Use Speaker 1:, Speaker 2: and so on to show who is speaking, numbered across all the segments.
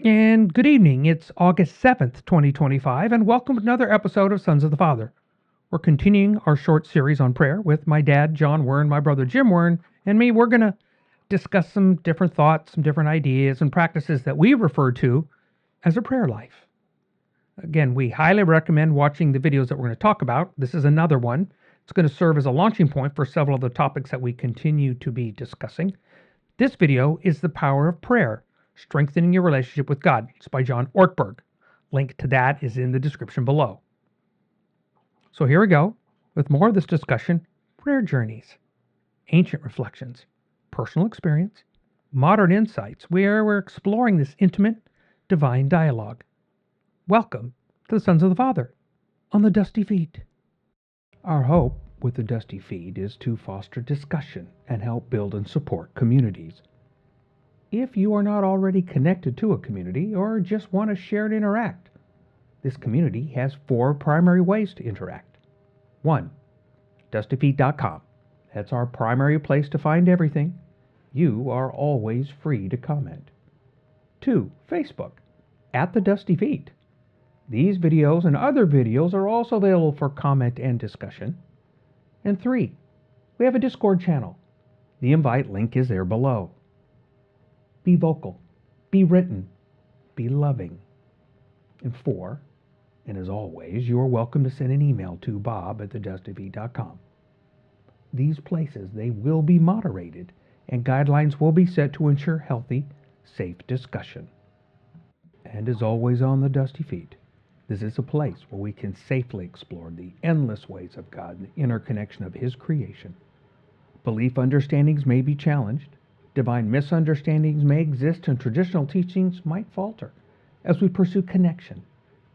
Speaker 1: And good evening. It's August 7th, 2025, and welcome to another episode of Sons of the Father. We're continuing our short series on prayer with my dad, John Wern, my brother, Jim Wern, and me. We're going to discuss some different thoughts, some different ideas, and practices that we refer to as a prayer life. Again, we highly recommend watching the videos that we're going to talk about. This is another one. It's going to serve as a launching point for several of the topics that we continue to be discussing. This video is The Power of Prayer, Strengthening Your Relationship with God. It's by John Ortberg. Link to that is in the description below. So here we go with more of this discussion: prayer journeys, ancient reflections, personal experience, modern insights, where we're exploring this intimate, divine dialogue. Welcome to the Sons of the Father on the Dusty Feet. Our hope with the Dusty Feet is to foster discussion and help build and support communities. If you are not already connected to a community or just want to share and interact, this community has 4 primary ways to interact. 1. DustyFeet.com. That's our primary place to find everything. You are always free to comment. 2. Facebook, at the Dusty Feet. These videos and other videos are also available for comment and discussion. And 3. We have a Discord channel. The invite link is there below. Be vocal, be written, be loving. And 4, and as always, you are welcome to send an email to bob@thedustyfeet.com. These places, they will be moderated, and guidelines will be set to ensure healthy, safe discussion. And as always on the Dusty Feet, this is a place where we can safely explore the endless ways of God and the interconnection of His creation. Belief understandings may be challenged. Divine misunderstandings may exist, and traditional teachings might falter as we pursue connection,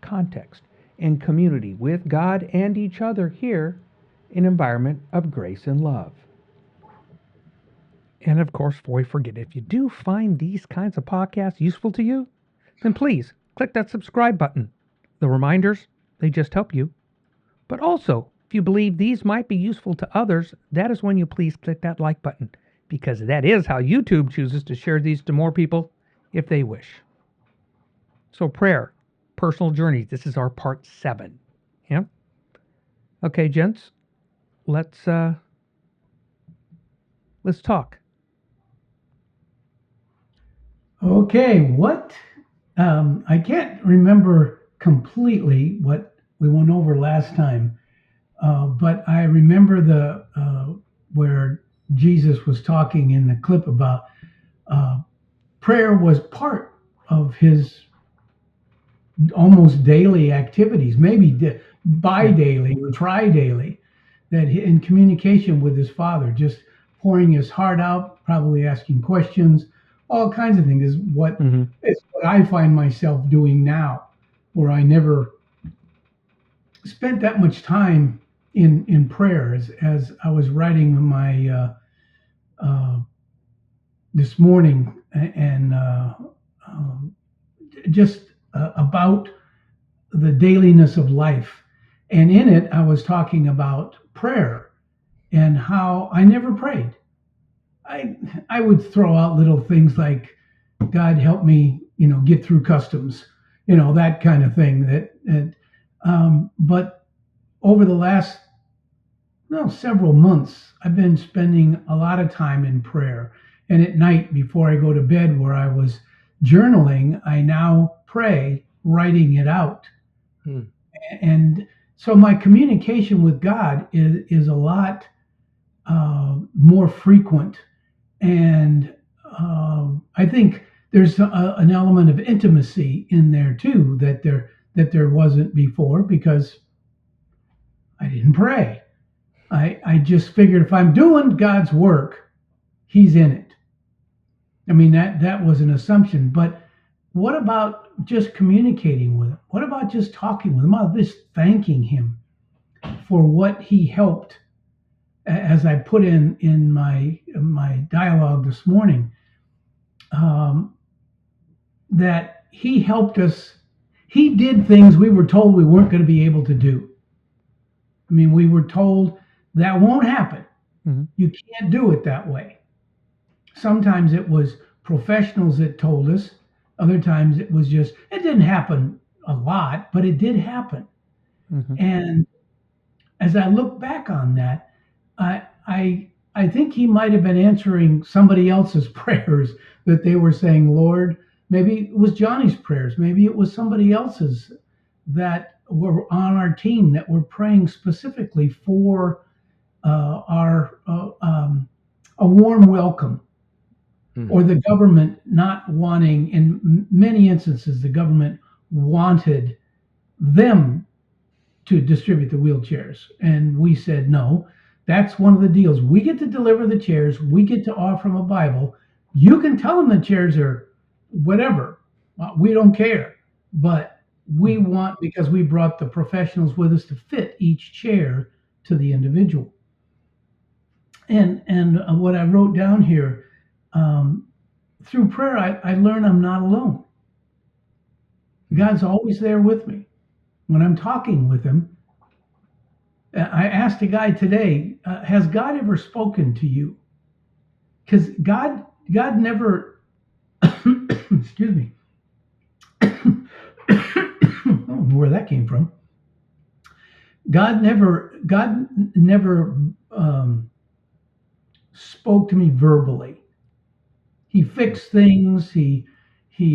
Speaker 1: context, and community with God and each other here in an environment of grace and love. And of course, before we forget, if you do find these kinds of podcasts useful to you, then please click that subscribe button. The reminders, they just help you. But also, if you believe these might be useful to others, that is when you please click that like button, because that is how YouTube chooses to share these to more people if they wish. So prayer, personal journeys, this is our part 7. Yeah? Okay, gents, let's talk.
Speaker 2: Okay, I can't remember completely what we went over last time, but I remember where Jesus was talking in the clip about prayer was part of His almost daily activities, maybe bi-daily or tri-daily, that in communication with His Father, just pouring His heart out, probably asking questions, all kinds of things is what I find myself doing now, where I never spent that much time in prayer. As I was writing my this morning, and just about the dailiness of life, and in it I was talking about prayer and how I never prayed. I would throw out little things like, God help me, get through customs, that kind of thing. But over the last several months, I've been spending a lot of time in prayer. And at night before I go to bed, where I was journaling, I now pray, writing it out. And so my communication with God is a lot more frequent. And I think there's an element of intimacy in there too that there wasn't before, because I didn't pray. I just figured if I'm doing God's work, He's in it. I mean, that was an assumption. But what about just communicating with Him? What about just talking with Him? What about just thanking Him for what He helped? As I put in my dialogue this morning, that He helped us. He did things we were told we weren't going to be able to do. I mean, we were told that won't happen. You can't do it that way. Sometimes it was professionals that told us. Other times it was just, it didn't happen a lot, but it did happen.
Speaker 1: Mm-hmm.
Speaker 2: And as I look back on that, I think he might have been answering somebody else's prayers that they were saying, Lord, maybe it was Johnny's prayers, maybe it was somebody else's that were on our team that were praying specifically for our a warm welcome, or the government not wanting. In many instances, the government wanted them to distribute the wheelchairs, and we said no. That's one of the deals. We get to deliver the chairs. We get to offer them a Bible. You can tell them the chairs are whatever. We don't care, but we want, because we brought the professionals with us to fit each chair to the individual. And what I wrote down here, through prayer, I learn I'm not alone. God's always there with me. When I'm talking with him, I asked a guy today, has God ever spoken to you? Because God never, excuse me, I don't know where that came from. God never spoke to me verbally. He fixed things. He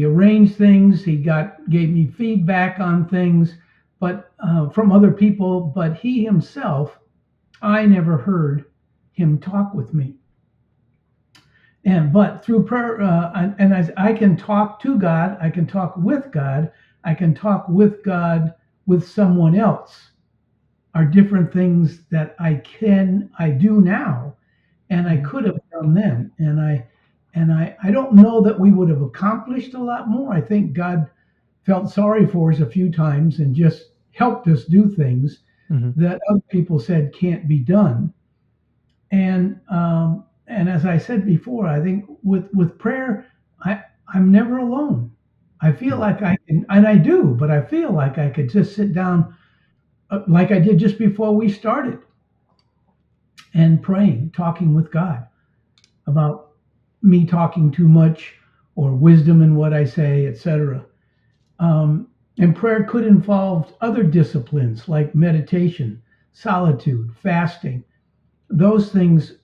Speaker 2: arranged things. He gave me feedback on things, but from other people. But he himself, I never heard him talk with me. But through prayer, and as I can talk to God, I can talk with God. I can talk with God with someone else. Are different things that I do now, and I could have done then. And I don't know that we would have accomplished a lot more. I think God felt sorry for us a few times and just helped us do things that other people said can't be done. And as I said before, I think with prayer, I'm never alone. I feel like I can, and I do, but I feel like I could just sit down like I did just before we started, and praying, talking with God about me talking too much or wisdom in what I say, etc. And prayer could involve other disciplines like meditation, solitude, fasting. Those things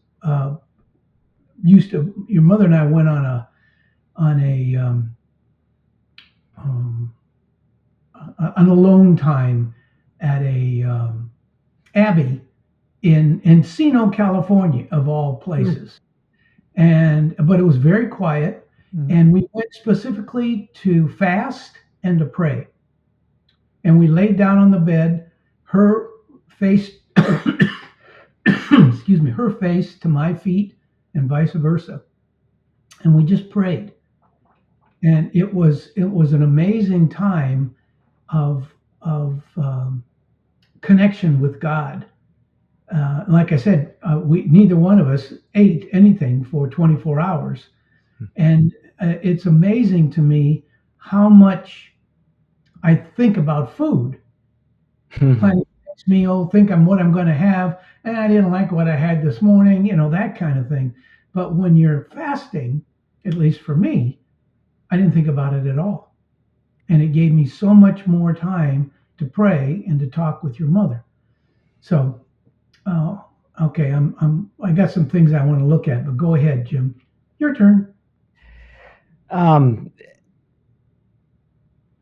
Speaker 2: your mother and I went on an alone time at a abbey in Encino, California, of all places. But it was very quiet, and we went specifically to fast and to pray. And we laid down on the bed, her face, excuse me, her face to my feet, and vice versa. And we just prayed. And it was an amazing time of connection with God. Like I said, neither one of us ate anything for 24 hours. And it's amazing to me how much I think about food. Planning makes me think what I'm going to have, and I didn't like what I had this morning, that kind of thing. But when you're fasting, at least for me, I didn't think about it at all. And it gave me so much more time to pray and to talk with your mother. So, okay, I got some things I want to look at, but go ahead, Jim. Your turn.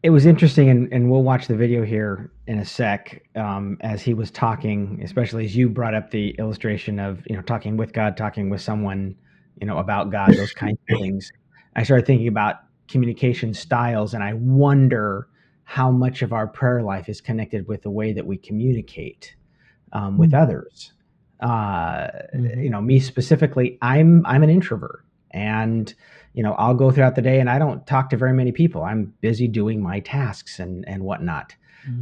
Speaker 3: It was interesting, and we'll watch the video here in a sec, as he was talking, especially as you brought up the illustration of, talking with God, talking with someone, about God, those kinds of things. I started thinking about communication styles, and I wonder how much of our prayer life is connected with the way that we communicate with others. Me specifically, I'm an introvert, and I'll go throughout the day and I don't talk to very many people. I'm busy doing my tasks and whatnot.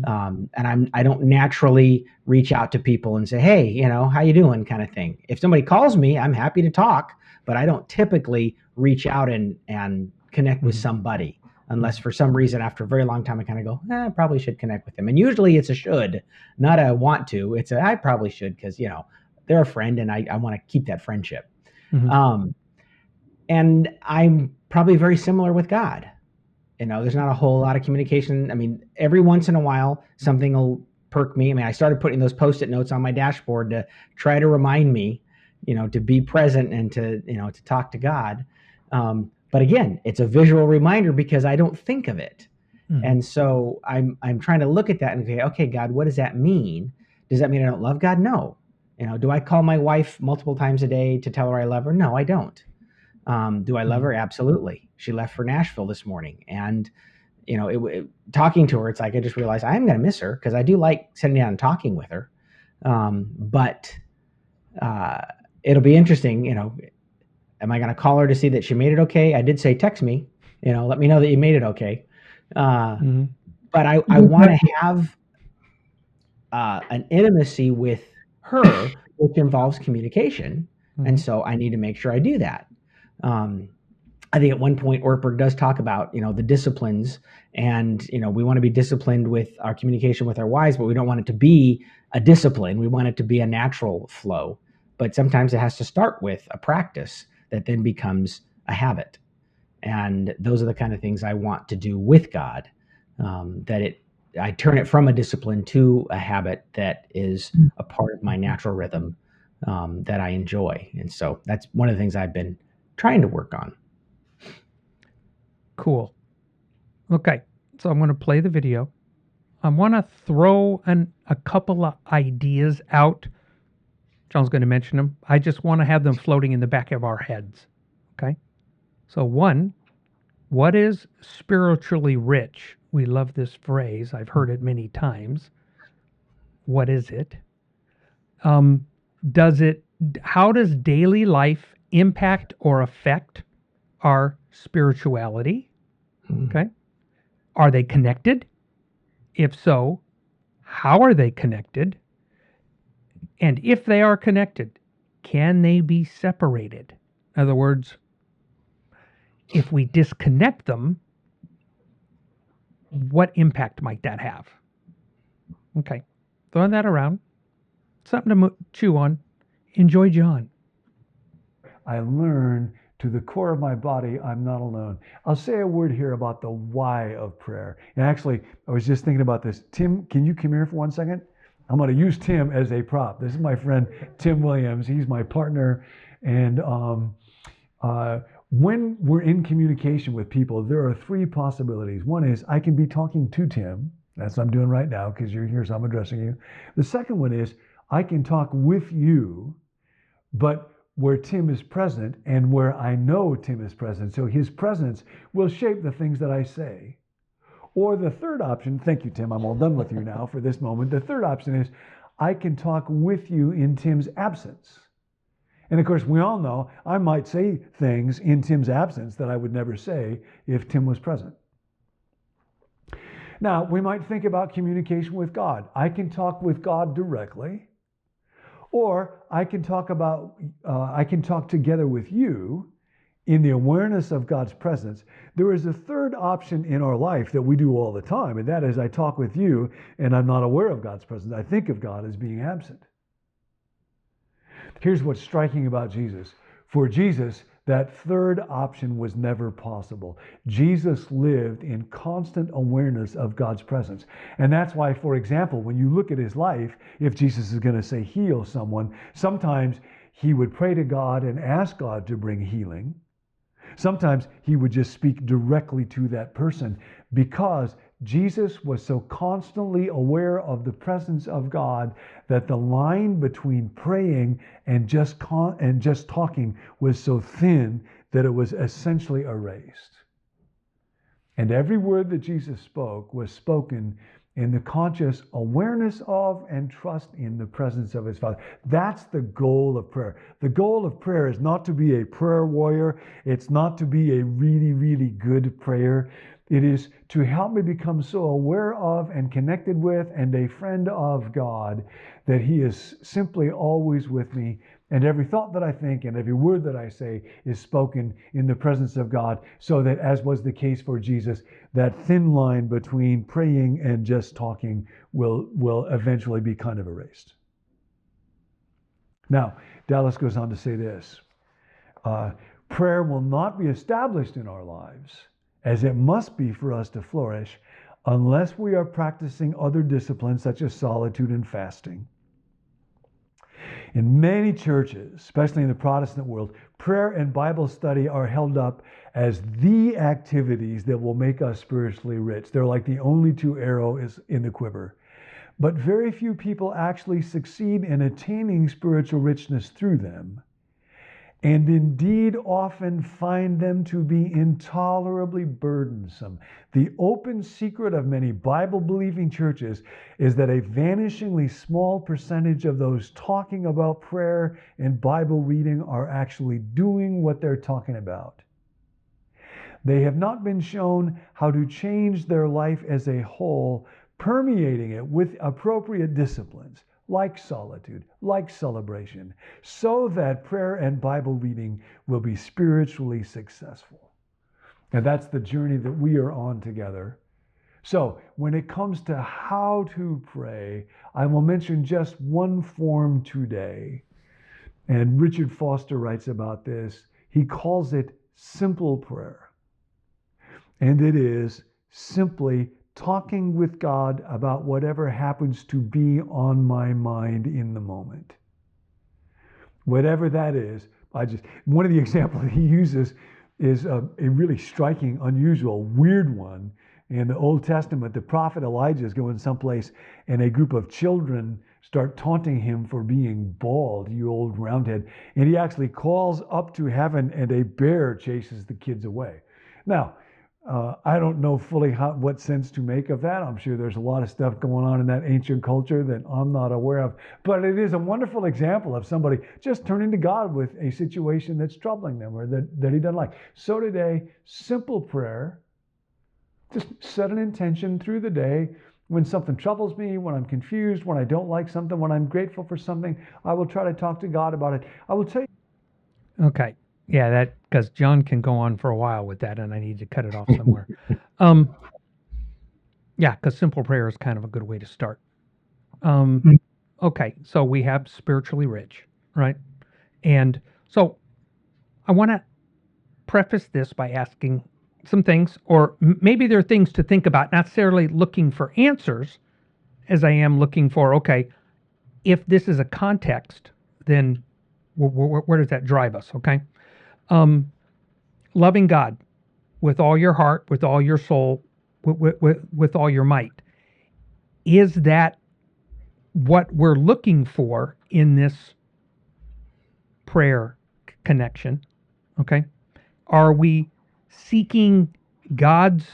Speaker 3: And I don't naturally reach out to people and say, hey, how you doing, kind of thing. If somebody calls me, I'm happy to talk, but I don't typically reach out and connect with somebody unless for some reason after a very long time I kind of go, I probably should connect with them. And usually it's a should, not a want to. It's a I probably should, because they're a friend and I want to keep that friendship. And I'm probably very similar with God. There's not a whole lot of communication. I mean, every once in a while, something will perk me. I mean, I started putting those Post-it notes on my dashboard to try to remind me, to be present and to talk to God. But again, it's a visual reminder because I don't think of it. And so I'm trying to look at that and say, okay, God, what does that mean? Does that mean I don't love God? No. Do I call my wife multiple times a day to tell her I love her? No, I don't. Do I love her? Absolutely. She left for Nashville this morning, and talking to her, it's like I just realized I'm going to miss her because I do like sitting down and talking with her. But it'll be interesting. Am I going to call her to see that she made it okay? I did say text me. Let me know that you made it okay. But I want to have an intimacy with her, which involves communication. And so I need to make sure I do that. I think at one point Ortberg does talk about, the disciplines, and, we want to be disciplined with our communication with our wives, but we don't want it to be a discipline. We want it to be a natural flow, but sometimes it has to start with a practice that then becomes a habit. And those are the kind of things I want to do with God, I turn it from a discipline to a habit that is a part of my natural rhythm that I enjoy. And so that's one of the things I've been trying to work on.
Speaker 1: Cool. Okay, so I'm going to play the video. I want to throw a couple of ideas out. John's going to mention them. I just want to have them floating in the back of our heads. Okay? So one, what is spiritually rich? We love this phrase. I've heard it many times. What is it? How does daily life impact or affect our spirituality? Okay. Are they connected? If so, how are they connected? And if they are connected, can they be separated? In other words, if we disconnect them, what impact might that have? Okay. Throwing that around. Something to chew on. Enjoy, John.
Speaker 4: I learn to the core of my body, I'm not alone. I'll say a word here about the why of prayer. And actually, I was just thinking about this. Tim, can you come here for 1 second? I'm going to use Tim as a prop. This is my friend, Tim Williams. He's my partner. And when we're in communication with people, there are three possibilities. One is I can be talking to Tim. That's what I'm doing right now because you're here, so I'm addressing you. The second one is I can talk with you, but where Tim is present and where I know Tim is present. So his presence will shape the things that I say. Or the third option, thank you, Tim, I'm all done with you now for this moment. The third option is I can talk with you in Tim's absence. And of course, we all know I might say things in Tim's absence that I would never say if Tim was present. Now, we might think about communication with God. I can talk with God directly, or I can talk together with you in the awareness of God's presence. There is a third option in our life that we do all the time, and that is I talk with you and I'm not aware of God's presence. I think of God as being absent. Here's what's striking about Jesus. For Jesus, that third option was never possible. Jesus lived in constant awareness of God's presence. And that's why, for example, when you look at his life, if Jesus is going to say heal someone, sometimes he would pray to God and ask God to bring healing. Sometimes he would just speak directly to that person because Jesus was so constantly aware of the presence of God that the line between praying and just talking was so thin that it was essentially erased. And every word that Jesus spoke was spoken in the conscious awareness of and trust in the presence of his Father. That's the goal of prayer. The goal of prayer is not to be a prayer warrior. It's not to be a really, really good prayer. It is to help me become so aware of and connected with and a friend of God that he is simply always with me. And every thought that I think and every word that I say is spoken in the presence of God, so that, as was the case for Jesus, that thin line between praying and just talking will eventually be kind of erased. Now, Dallas goes on to say this. Prayer will not be established in our lives as it must be for us to flourish, unless we are practicing other disciplines such as solitude and fasting. In many churches, especially in the Protestant world, prayer and Bible study are held up as the activities that will make us spiritually rich. They're like the only two arrows in the quiver. But very few people actually succeed in attaining spiritual richness through them, and indeed often find them to be intolerably burdensome. The open secret of many Bible-believing churches is that a vanishingly small percentage of those talking about prayer and Bible reading are actually doing what they're talking about. They have not been shown how to change their life as a whole, permeating it with appropriate disciplines, like solitude, like celebration, so that prayer and Bible reading will be spiritually successful. And that's the journey that we are on together. So when it comes to how to pray, I will mention just one form today. And Richard Foster writes about this. He calls it simple prayer. And it is simply talking with God about whatever happens to be on my mind in the moment. Whatever that is, one of the examples he uses is a really striking, unusual, weird one. In the Old Testament, the prophet Elijah is going someplace and a group of children start taunting him for being bald, you old roundhead. And he actually calls up to heaven and a bear chases the kids away. Now, I don't know fully what sense to make of that. I'm sure there's a lot of stuff going on in that ancient culture that I'm not aware of. But it is a wonderful example of somebody just turning to God with a situation that's troubling them or that he doesn't like. So today, simple prayer. Just set an intention through the day. When something troubles me, when I'm confused, when I don't like something, when I'm grateful for something, I will try to talk to God about it. I will tell you.
Speaker 1: Okay. Yeah, that because John can go on for a while with that, and I need to cut it off somewhere. Yeah, because simple prayer is kind of a good way to start. Okay, so we have spiritually rich, right? And so I want to preface this by asking some things, or maybe there are things to think about, not necessarily looking for answers, as I am looking for, okay, if this is a context, then where does that drive us, okay? Loving God with all your heart, with all your soul, with all your might. Is that what we're looking for in this prayer connection? Okay. Are we seeking God's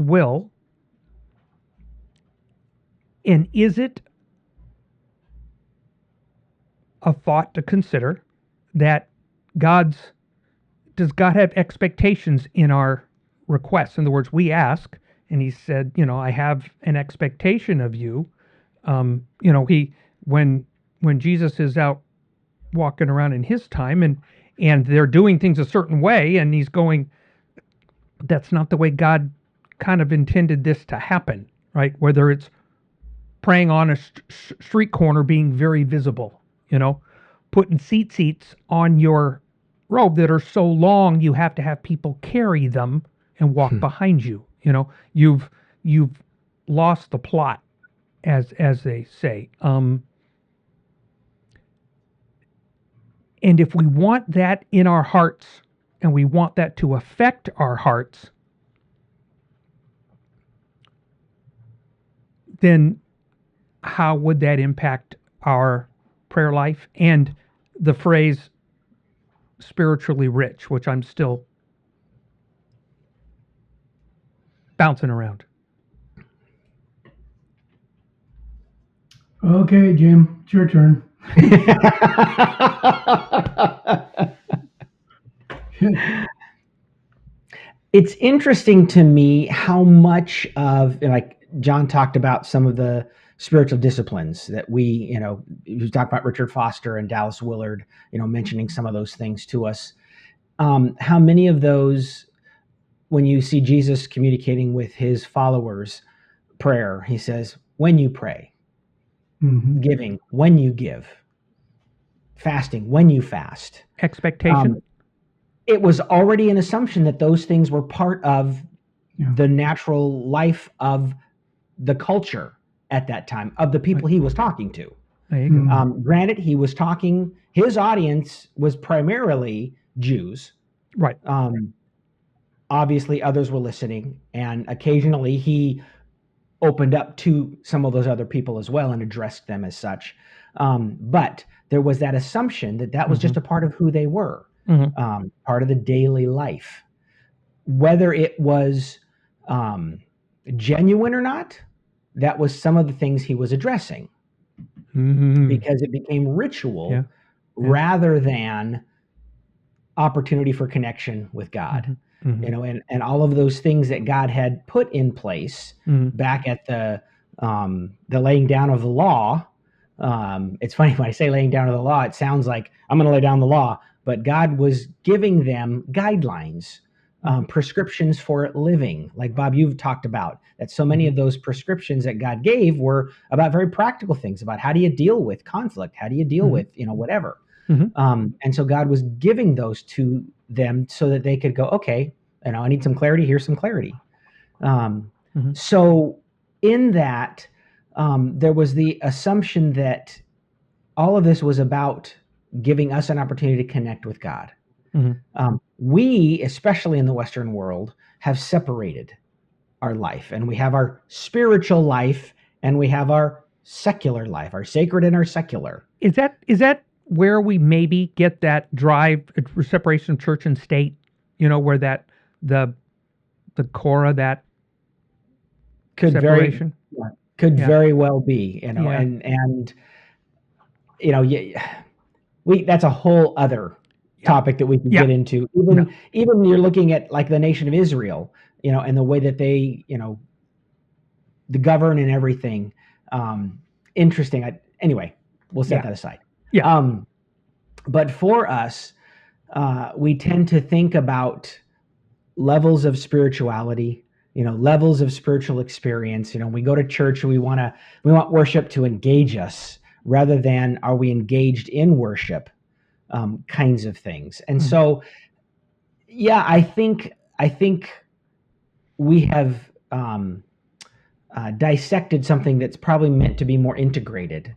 Speaker 1: will? And is it a thought to consider that does God have expectations in our requests? In other words, we ask, and he said, I have an expectation of you. When Jesus is out walking around in his time and they're doing things a certain way, and he's going, that's not the way God kind of intended this to happen, right? Whether it's praying on a street corner, being very visible, putting seats on your robe that are so long you have to have people carry them and walk behind you. You've lost the plot, as they say. And if we want that in our hearts, and we want that to affect our hearts, then how would that impact our prayer life and the phrase spiritually rich, which I'm still bouncing around?
Speaker 2: Okay, Jim, it's your turn.
Speaker 3: It's interesting to me how much of, like John talked about some of the spiritual disciplines that we talked about Richard Foster and Dallas Willard, mentioning some of those things to us. How many of those, when you see Jesus communicating with his followers, prayer, he says, when you pray, giving, when you give, fasting, when you fast.
Speaker 1: Expectation.
Speaker 3: It was already an assumption that those things were part of
Speaker 2: Yeah.
Speaker 3: the natural life of the culture at that time, of the people he was talking to.
Speaker 1: There you go.
Speaker 3: Granted, his audience was primarily Jews.
Speaker 1: Right.
Speaker 3: Obviously, others were listening, and occasionally he opened up to some of those other people as well and addressed them as such. But there was that assumption that was just a part of who they were, part of the daily life. Whether it was genuine or not, that was some of the things he was addressing, because it became ritual rather than opportunity for connection with God. And all of those things that God had put in place back at the laying down of the law. It's funny when I say laying down of the law, it sounds like I'm going to lay down the law, but God was giving them guidelines, prescriptions for living, like Bob, you've talked about, that so many of those prescriptions that God gave were about very practical things, about how do you deal with conflict? How do you deal with, whatever? And so God was giving those to them so that they could go, okay, I need some clarity. Here's some clarity. So in that, there was the assumption that all of this was about giving us an opportunity to connect with God. We, especially in the Western world, have separated our life, and we have our spiritual life and we have our secular life, our sacred and our secular.
Speaker 1: Is that where we maybe get that drive for separation of church and state? Where that the core of that separation
Speaker 3: very well be, and that's a whole other topic that we can get into. Even you're looking at like the nation of Israel, and the way that they, the govern and everything. Interesting. Anyway, we'll set that aside. But for us, we tend to think about levels of spirituality, levels of spiritual experience. We go to church and we want worship to engage us rather than are we engaged in worship, kinds of things. And so, I think we have dissected something that's probably meant to be more integrated.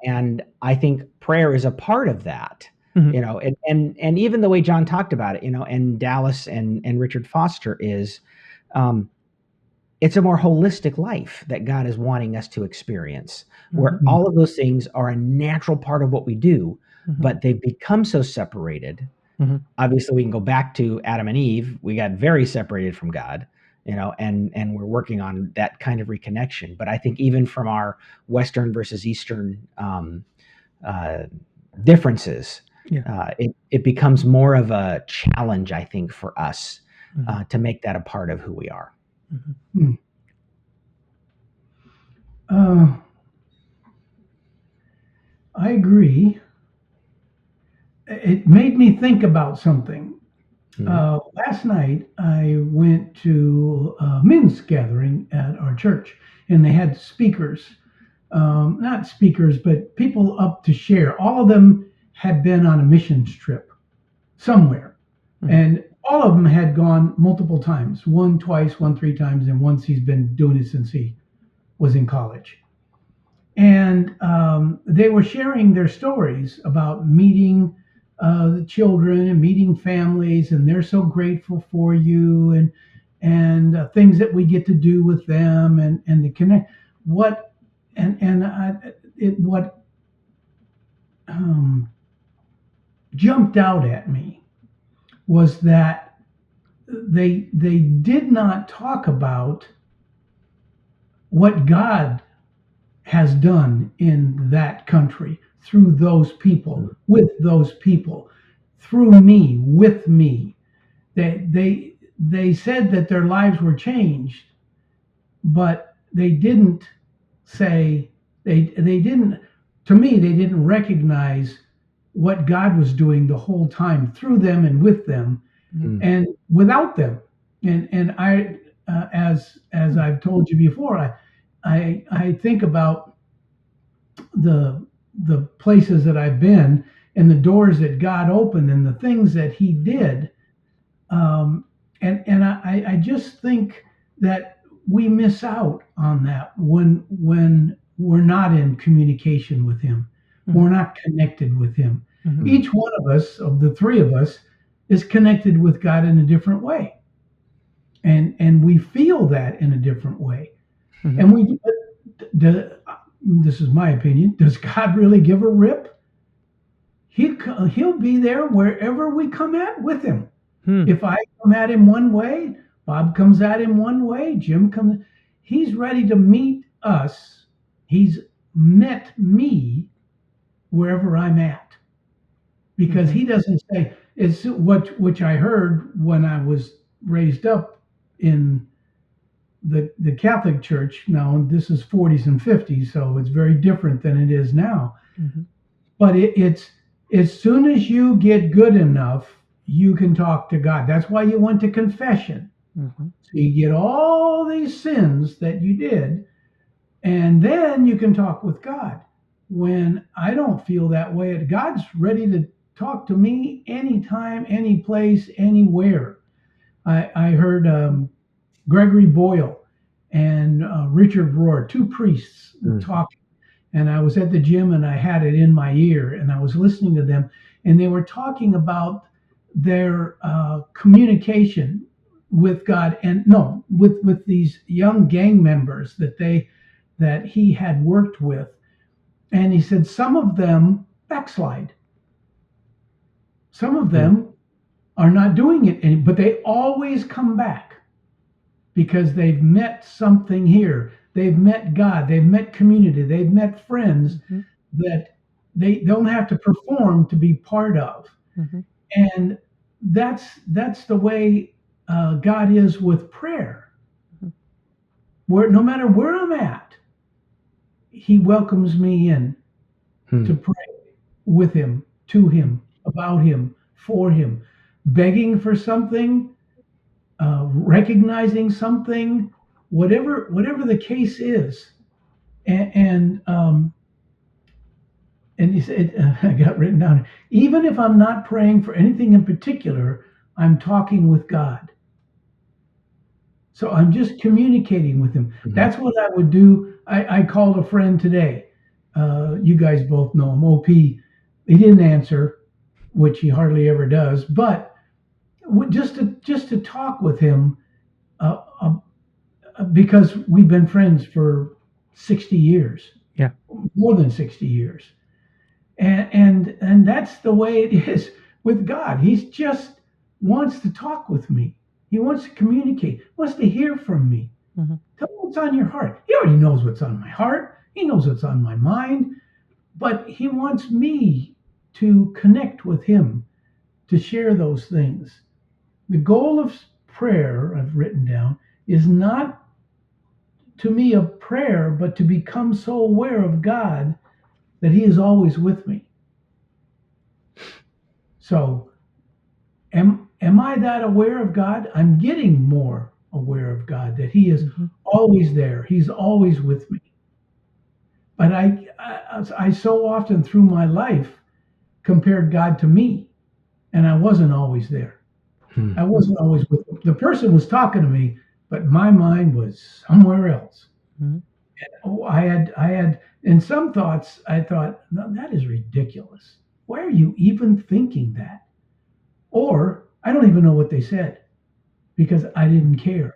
Speaker 3: And I think prayer is a part of that, and even the way John talked about it, and Dallas and Richard Foster is, it's a more holistic life that God is wanting us to experience, where all of those things are a natural part of what we do, but they've become so separated. Obviously, we can go back to Adam and Eve. We got very separated from God, and we're working on that kind of reconnection. But I think even from our Western versus Eastern differences, it becomes more of a challenge, I think, for us to make that a part of who we are.
Speaker 2: I agree. It made me think about something. Last night, I went to a men's gathering at our church, and they had speakers, not speakers, but people up to share. All of them had been on a missions trip somewhere, and all of them had gone multiple times, one twice, one three times, and once he's been doing it since he was in college. And they were sharing their stories about meeting the children and meeting families, and they're so grateful for you, and things that we get to do with them, and to connect. What jumped out at me was that they did not talk about what God has done in that country through those people, with those people, through me, with me. They said that their lives were changed, but they didn't say, they didn't, to me, they didn't recognize what God was doing the whole time through them and with them and without them. And I, as I've told you before, I think about the places that I've been, and the doors that God opened and the things that He did. And I just think that we miss out on that when we're not in communication with Him.
Speaker 1: Mm-hmm.
Speaker 2: We're not connected with Him.
Speaker 1: Mm-hmm.
Speaker 2: Each one of us, of the three of us, is connected with God in a different way. And we feel that in a different way.
Speaker 1: Mm-hmm.
Speaker 2: And this is my opinion, does God really give a rip? He'll be there wherever we come at with Him. If I come at Him one way, Bob comes at Him one way, Jim comes, He's ready to meet us. He's met me wherever I'm at. Because He doesn't say, it's which I heard when I was raised up in the Catholic Church. Now, this is 40s and 50s, so it's very different than it is now.
Speaker 1: Mm-hmm.
Speaker 2: But it's as soon as you get good enough, you can talk to God. That's why you went to confession.
Speaker 1: Mm-hmm.
Speaker 2: So you get all these sins that you did, and then you can talk with God. When I don't feel that way, God's ready to talk to me anytime, any place, anywhere. I heard Gregory Boyle and Richard Rohr, two priests, talking. And I was at the gym and I had it in my ear and I was listening to them. And they were talking about their communication with God and with these young gang members that he had worked with. And he said some of them backslide. Some of them are not doing it, but they always come back because they've met something here. They've met God. They've met community. They've met friends that they don't have to perform to be part of. Mm-hmm. And that's the way God is with prayer. Mm-hmm. Where no matter where I'm at, He welcomes me in to pray with Him, to Him, about Him, for Him, begging for something, recognizing something, whatever the case is. And he said, I got written down, even if I'm not praying for anything in particular, I'm talking with God. So I'm just communicating with Him. Mm-hmm. That's what I would do. I called a friend today. You guys both know him, OP. He didn't answer, which he hardly ever does, but just to talk with him, because we've been friends for 60 years.
Speaker 1: Yeah,
Speaker 2: more than 60 years. And that's the way it is with God. He just wants to talk with me. He wants to communicate, wants to hear from me. Mm-hmm. Tell me what's on your heart. He already knows what's on my heart. He knows what's on my mind. But He wants me to connect with Him, to share those things. The goal of prayer, I've written down, is not to me a prayer, but to become so aware of God that He is always with me. So, am I that aware of God? I'm getting more aware of God, that He is always there. He's always with me. But I so often through my life compared God to me, and I wasn't always there. I wasn't always with Him. The person was talking to me, but my mind was somewhere else. And, I had in some thoughts, I thought, no, that is ridiculous. Why are you even thinking that? Or I don't even know what they said because I didn't care.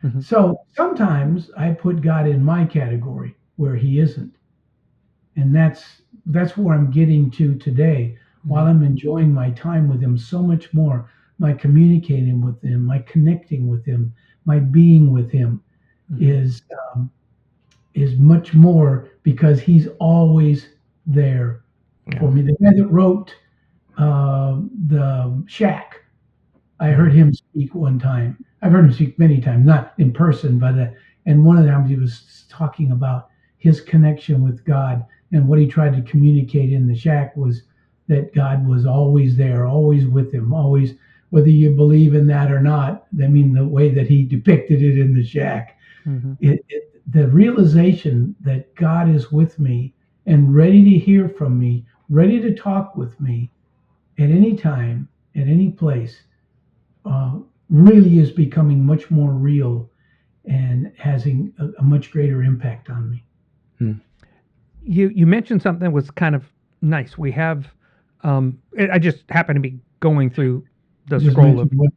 Speaker 2: Mm-hmm. So sometimes I put God in my category where He isn't. And that's where I'm getting to today, while I'm enjoying my time with Him so much more, my communicating with Him, my connecting with Him, my being with Him is much more because He's always there for me. The guy that wrote The Shack, I heard him speak one time. I've heard him speak many times, not in person, but and one of the times he was talking about his connection with God, and what he tried to communicate in The Shack was that God was always there, always with him, always, whether you believe in that or not. I mean, the way that he depicted it in The Shack, the realization that God is with me and ready to hear from me ready to talk with me at any time, at any place, really is becoming much more real and having a much greater impact on me.
Speaker 1: You mentioned something that was kind of nice. We have, I just happen to be going through the
Speaker 2: Just
Speaker 1: scroll of
Speaker 2: mentioned what-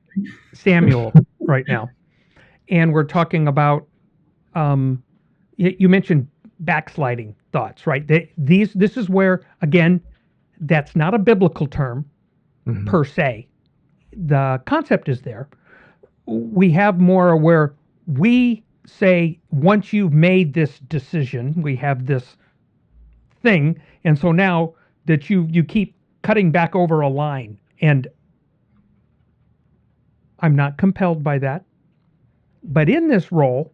Speaker 1: Samuel right now, and we're talking about. You mentioned backsliding thoughts, right? This is where, again, that's not a biblical term per se. The concept is there. We have more where we say, once you've made this decision, we have this thing, and so now that you keep cutting back over a line, and I'm not compelled by that. But in this role,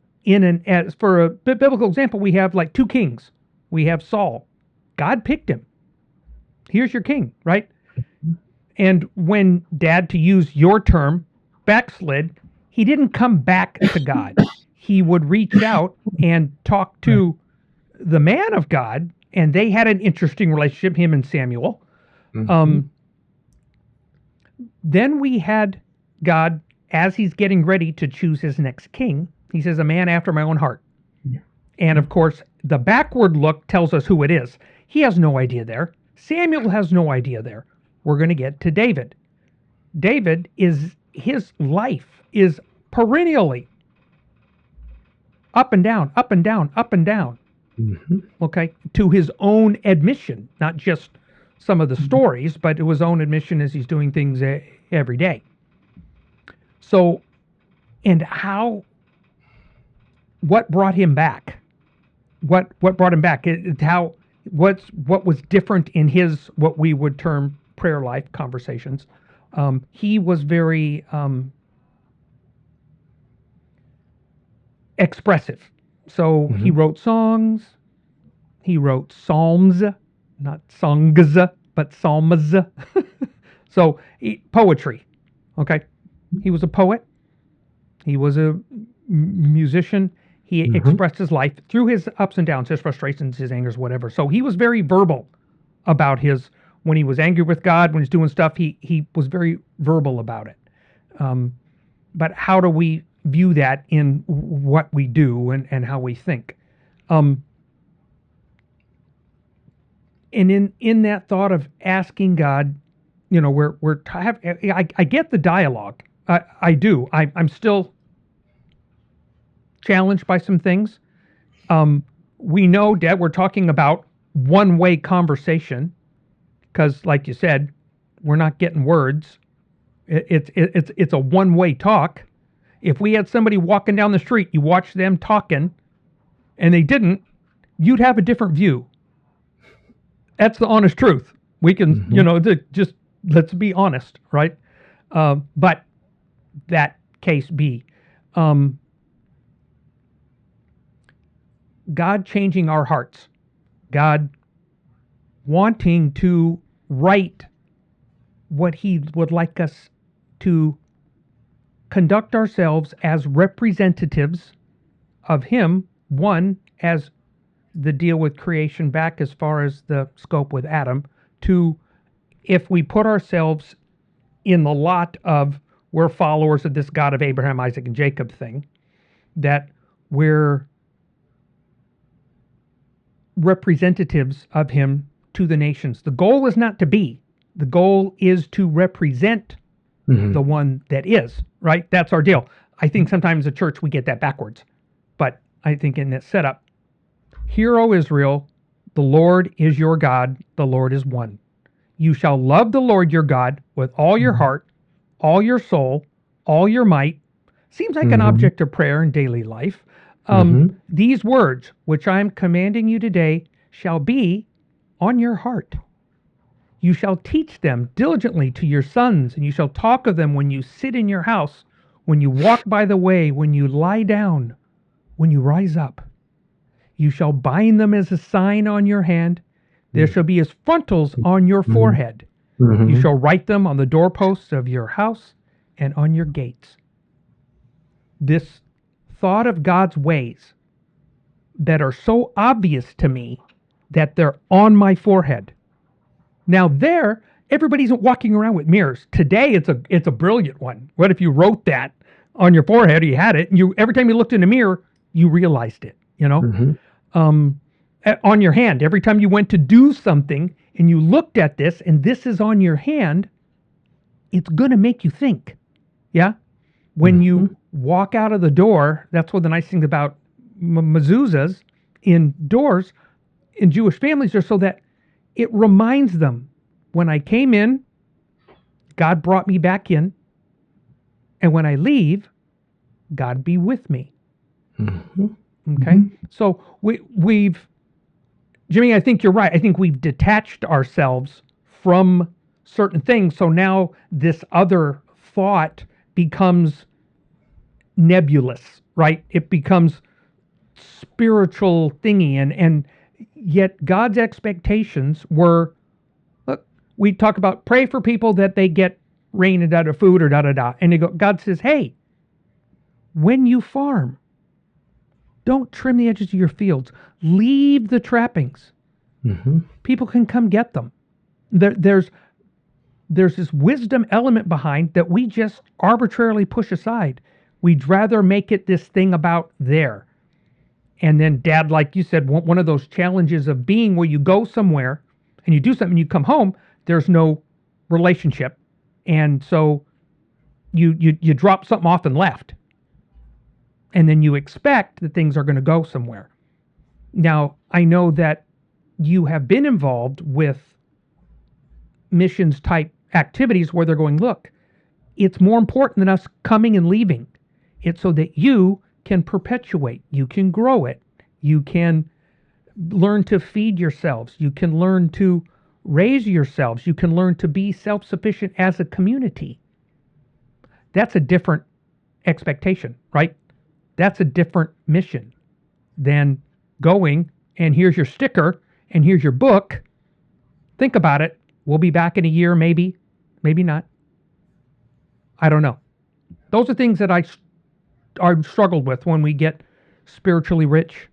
Speaker 1: as for a biblical example, we have like two kings. We have Saul. God picked him. Here's your king, right? And when Dad, to use your term, backslid, he didn't come back to God. He would reach out and talk to the man of God, and they had an interesting relationship, him and Samuel. Then we had God, as he's getting ready to choose his next king, he says, a man after my own heart.
Speaker 2: Yeah.
Speaker 1: And of course, the backward look tells us who it is. He has no idea there. Samuel has no idea there. We're going to get to David. David his life is perennially up and down, up and down, up and down. Okay, to his own admission, not just some of the stories, but to his own admission as he's doing things every day. So, and what brought him back? What brought him back? What was different in his, what we would term prayer life conversations? He was very expressive. So he wrote songs, he wrote psalms, not songs, but psalms. So poetry, okay? He was a poet. He was a musician. He expressed his life through his ups and downs, his frustrations, his angers, whatever. So he was very verbal about when he was angry with God, when he's doing stuff, he was very verbal about it. But how do we view that in what we do and how we think? And in that thought of asking God, I get the dialogue. I do. I'm still challenged by some things. We know, Dad, we're talking about one-way conversation because, like you said, we're not getting words. It's a one-way talk. If we had somebody walking down the street, you watch them talking, and they didn't, you'd have a different view. That's the honest truth. We can, just let's be honest, right? But that case be, God changing our hearts, God wanting to write what he would like us to conduct ourselves as representatives of him, one, as the deal with creation back as far as the scope with Adam, two, if we put ourselves in the lot of we're followers of this God of Abraham, Isaac, and Jacob thing, that we're representatives of him to the nations. The goal is not to be. The goal is to represent the one that is, right? That's our deal. I think sometimes the church, we get that backwards. But I think in this setup, Hear, O Israel, the Lord is your God, the Lord is one. You shall love the Lord your God with all your heart, all your soul, all your might. Seems like an object of prayer in daily life. These words, which I am commanding you today, shall be on your heart. You shall teach them diligently to your sons, and you shall talk of them when you sit in your house, when you walk by the way, when you lie down, when you rise up. You shall bind them as a sign on your hand. There shall be as frontals on your forehead. You shall write them on the doorposts of your house and on your gates. This thought of God's ways that are so obvious to me that they're on my forehead. Now there, everybody's walking around with mirrors. Today, it's a brilliant one. What if you wrote that on your forehead? You had it, and you every time you looked in the mirror, you realized it. On your hand, every time you went to do something and you looked at this, and this is on your hand, it's gonna make you think. Yeah. When you walk out of the door, that's one of the nice things about mezuzahs indoors in Jewish families are so that it reminds them, when I came in, God brought me back in, and when I leave, God be with me. Okay? So we've, Jimmy, I think you're right. I think we've detached ourselves from certain things, so now this other thought becomes nebulous, right? It becomes spiritual thingy, and yet God's expectations were, look, we talk about pray for people that they get rain and da food or da da da, and God says, hey, when you farm, don't trim the edges of your fields, leave the trappings. People can come get them. There's this wisdom element behind that we just arbitrarily push aside. We'd rather make it this thing about there. And then Dad, like you said, one of those challenges of being where you go somewhere and you do something, you come home, there's no relationship. And so you drop something off and left. And then you expect that things are going to go somewhere. Now, I know that you have been involved with missions type activities where they're going, look, it's more important than us coming and leaving. It's so that you can perpetuate, you can grow it, you can learn to feed yourselves, you can learn to raise yourselves, you can learn to be self-sufficient as a community. That's a different expectation, right? That's a different mission than going and here's your sticker and here's your book. Think about it. We'll be back in a year, maybe not. I don't know. Those are things that I struggled with when we get spiritually rich.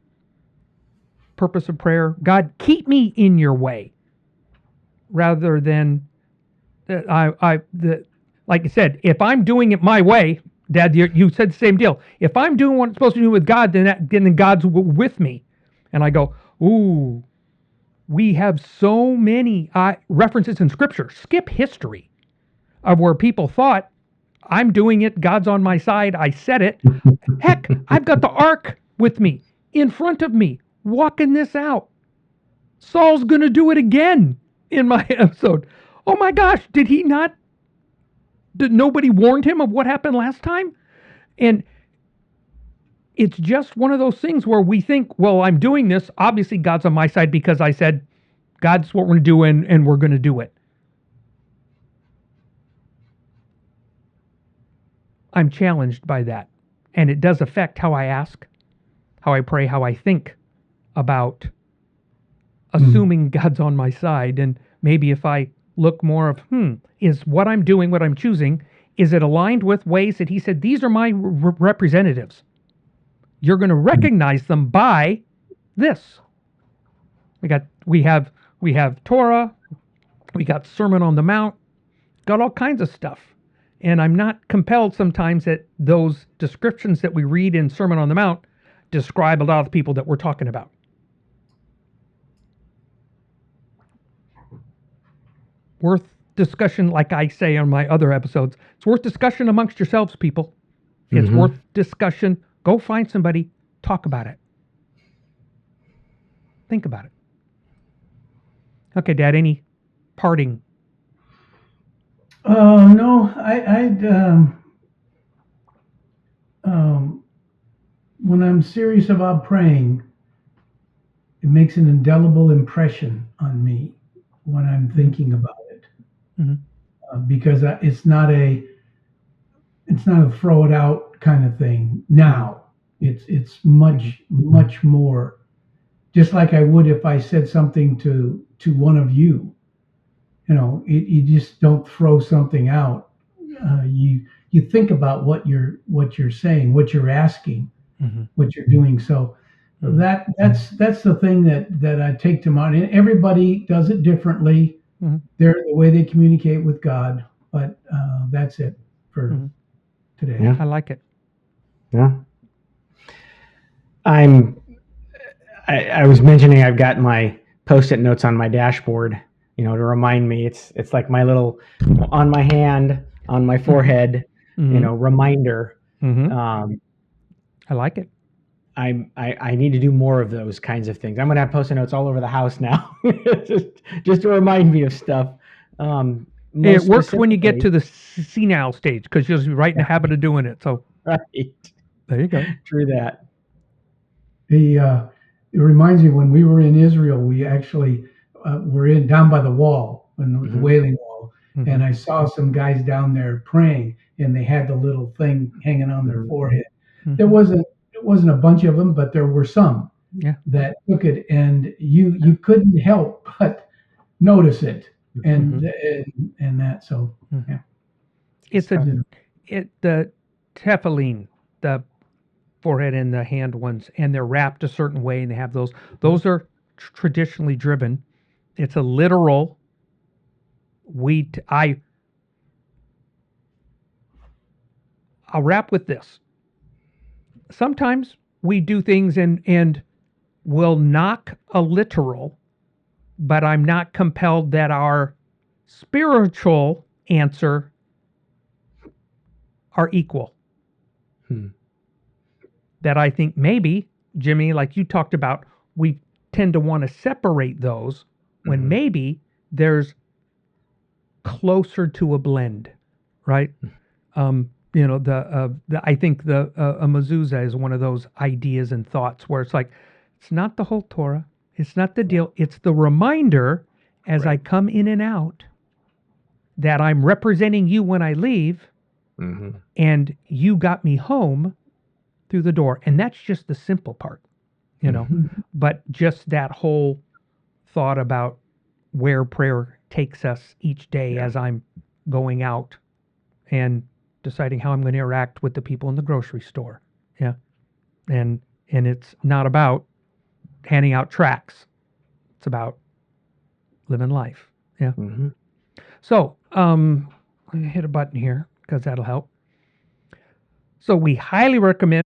Speaker 1: Purpose of prayer, God, keep me in your way, rather than like I said, if I'm doing it my way, Dad, you said the same deal. If I'm doing what I'm supposed to do with God, then God's with me. And I go, ooh, we have so many references in Scripture. Skip history of where people thought, I'm doing it, God's on my side, I said it. Heck, I've got the ark with me, in front of me, walking this out. Saul's going to do it again in my episode. Oh my gosh, did nobody warned him of what happened last time? And it's just one of those things where we think, well, I'm doing this, obviously God's on my side because I said, God's what we're going to do and we're going to do it. I'm challenged by that. And it does affect how I ask, how I pray, how I think about assuming God's on my side. And maybe if I look more of, is what I'm doing, what I'm choosing, is it aligned with ways that he said, these are my representatives. You're going to recognize them by this. We have Torah, we got Sermon on the Mount, got all kinds of stuff. And I'm not compelled sometimes that those descriptions that we read in Sermon on the Mount describe a lot of the people that we're talking about. Worth discussion, like I say on my other episodes. It's worth discussion amongst yourselves, people. It's worth discussion. Go find somebody, talk about it. Think about it. Okay, Dad, any parting?
Speaker 2: No, when I'm serious about praying, it makes an indelible impression on me when I'm thinking about it. Because it's not a throw it out kind of thing. Now it's much more. Just like I would if I said something to one of you. You just don't throw something out. You think about what you're saying, what you're asking, what you're doing. So that's the thing that I take to mind. And everybody does it differently.
Speaker 1: Mhm.
Speaker 2: They're the way they communicate with God. But that's it for
Speaker 1: Mhm.
Speaker 2: today.
Speaker 3: Yeah.
Speaker 1: I like it.
Speaker 3: Yeah. I was mentioning I've got my post-it notes on my dashboard, to remind me. It's like my little on my hand, on my forehead,
Speaker 1: Mhm.
Speaker 3: reminder.
Speaker 1: Mhm.
Speaker 3: Um,
Speaker 1: I like it.
Speaker 3: I need to do more of those kinds of things. I'm gonna have post-it notes all over the house now, just to remind me of stuff.
Speaker 1: It
Speaker 3: Most
Speaker 1: works when you get to
Speaker 3: specifically,
Speaker 1: the senile stage because you'll be right in the
Speaker 3: yeah,
Speaker 1: habit of doing it. So
Speaker 3: right.
Speaker 1: there you go.
Speaker 3: True that.
Speaker 2: It reminds me when we were in Israel, we actually were in down by the wall, when the
Speaker 3: Hmm.
Speaker 2: Wailing Wall, and
Speaker 1: Mhm.
Speaker 2: I saw some guys down there praying, and they had the little thing hanging on their
Speaker 3: Hmm.
Speaker 2: forehead. There
Speaker 1: Mhm.
Speaker 2: wasn't it wasn't a bunch of them, but there were some
Speaker 1: Yeah.
Speaker 2: that took it, and you couldn't help but notice it, and
Speaker 1: Mhm.
Speaker 2: and that. So
Speaker 1: Mhm.
Speaker 2: yeah,
Speaker 1: It's a
Speaker 2: you know.
Speaker 1: the tefillin, the forehead and the hand ones, and they're wrapped a certain way, and they have those. Those are traditionally driven. It's a literal wheat. I'll wrap with this. Sometimes we do things and will knock a literal, but I'm not compelled that our spiritual answer are equal.
Speaker 3: Hmm.
Speaker 1: That I think maybe, Jimmy, like you talked about, we tend to want to separate those when
Speaker 3: Hmm.
Speaker 1: maybe there's closer to a blend, right? I think a mezuzah is one of those ideas and thoughts where it's like, it's not the whole Torah, it's not the deal, it's the reminder as I
Speaker 3: Right.
Speaker 1: come in and out that I'm representing you when I leave,
Speaker 3: Hmm.
Speaker 1: and you got me home through the door, and that's just the simple part, you know.
Speaker 3: Hmm.
Speaker 1: But just that whole thought about where prayer takes us each day
Speaker 3: Yeah.
Speaker 1: as I'm going out and deciding how I'm going to interact with the people in the grocery store. Yeah. And it's not about handing out tracts. It's about living life. Yeah.
Speaker 3: Hmm.
Speaker 1: So, let me hit a button here because that'll help. So we highly recommend.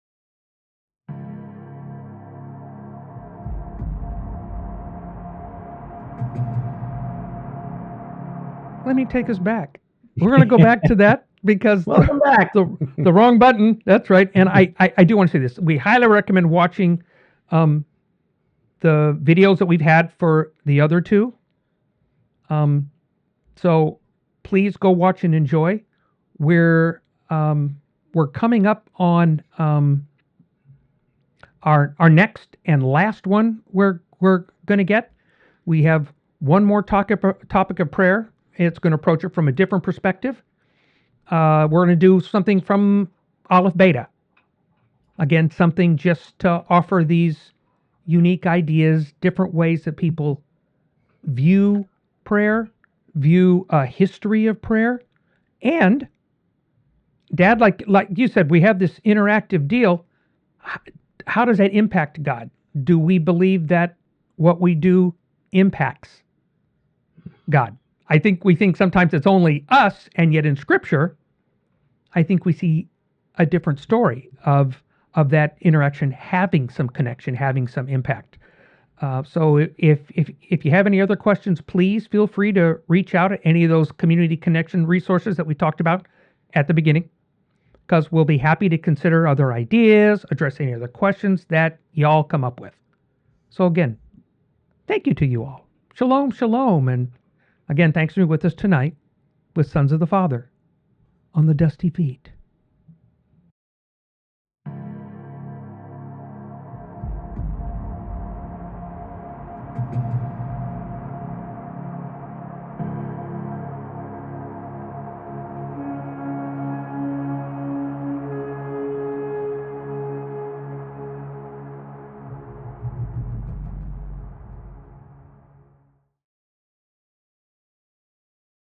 Speaker 1: Let me take us back. We're going to go back to that because
Speaker 3: Welcome back.
Speaker 1: the wrong button. That's right. And I do want to say this. We highly recommend watching um, the videos that we've had for the other two. So please go watch and enjoy. We're we're coming up on our next and last one we're going to get. We have one more topic of prayer. It's going to approach it from a different perspective. We're going to do something from Aleph Beta. Again, something just to offer these unique ideas, different ways that people view prayer, view a history of prayer, and Dad, like you said, we have this interactive deal. How does that impact God? Do we believe that what we do impacts God? I think we think sometimes it's only us, and yet in Scripture, I think we see a different story of that interaction having some connection, having some impact. So if you have any other questions, please feel free to reach out at any of those community connection resources that we talked about at the beginning, because we'll be happy to consider other ideas, address any other questions that y'all come up with. So again, thank you to you all. Shalom, shalom, and again, thanks for being with us tonight with Sons of the Father on the Dusty Feet.